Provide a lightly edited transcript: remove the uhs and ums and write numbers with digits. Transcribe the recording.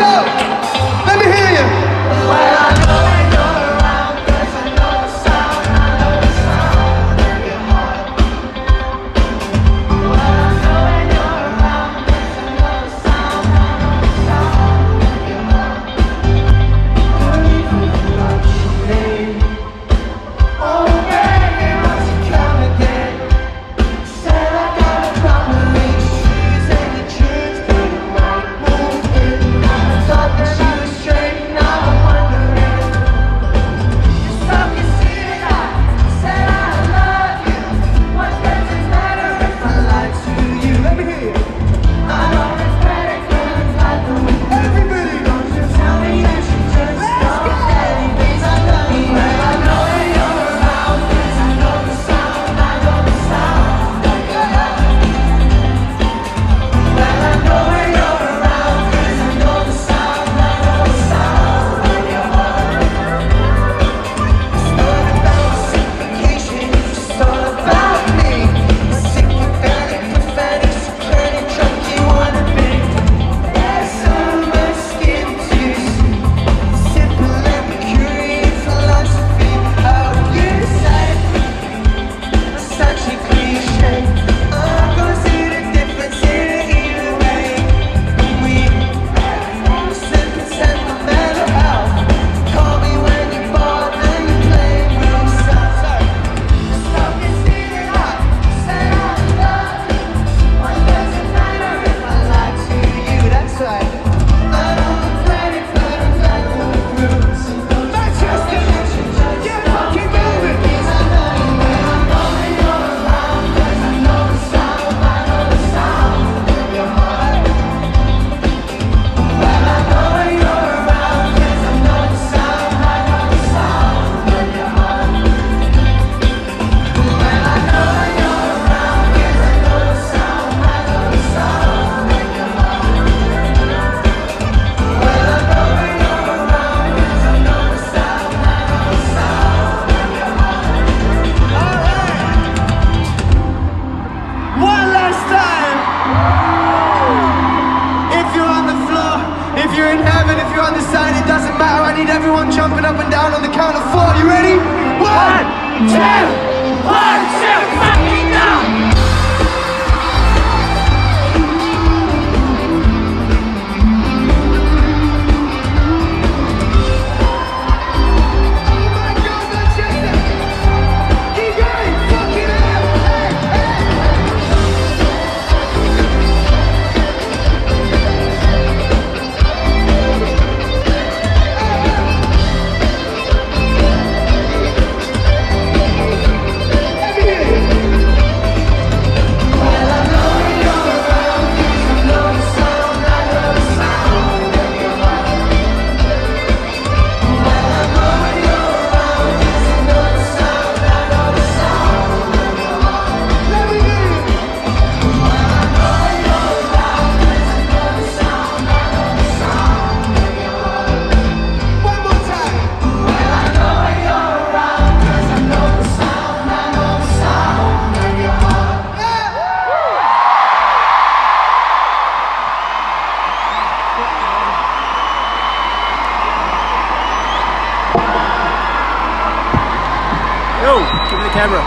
Let me hear you. Well, I know when you're around, 'cause I know the sound, I know the sound of your heart. Well, I know when you're around, 'cause I know the sound, I know the sound of your heart. Don't even what you need. Oh, baby, won't you come again? Said I got a problem with shoes and the jeans, but it won't move in. I thought that you were straight, now I'm wondering. You stuck your secret out, said I love you. What does it matter if I lie to you? Let me hear you. I know it's better 'cause it's not the way. Everybody, don't you tell me that you just don't get it, 'cause I love you. Well, I know when you're around, 'cause I know the sound, I know the sound of your heart. Well, I know when you're around, 'cause I know the sound, I know the sound of your heart. It's not about reciprocation, it's just all about me. A sycophantic, pathetic, schizophrenic, junkie wannabe. There's so much skin to see. Simple Epicurean philosophy. How you said such a cliche. I'm gonna see the difference in it either way. We sip and sentimental health. Call me when you're bored and you're playing real soft. Stop and see it out. Said I love you. What does it matter if I lie to you? That's right. I know the planet, but I'm not the roots. Manchester, get fucking moving. 'Cause I know you when I know when you're around. 'Cause I know the sound, I know the sound of your heart. Well, I know when you're around. 'Cause I know the sound, I know the sound of your heart. Well, I know when you're around. 'Cause I know the sound, I know the sound of your heart. Well, I know when you're around. 'Cause I know the sound, I know the sound of your heart. All right. One last time. If you're on the floor, if you're in heaven, if you're on the side, it doesn't matter. I need everyone jumping up and down on the count of 4. You ready? 1, 2, 1, 2, fucking go! Oh my God, Manchester! Keep going, fucking hell! Hey, hey! Let me hear you. Well, I know when you're around, 'cause I know the sound, I know the sound of your heart. Well, I know when you're around, 'cause I know the sound, I know the sound of your heart. Let me hear you. Well, I know when you're around, 'cause I know the sound, I know the sound of your heart. One more time. Well, I know when you're around, 'cause I know the sound, I know the sound of your heart. Yeah. Yo, give me the camera.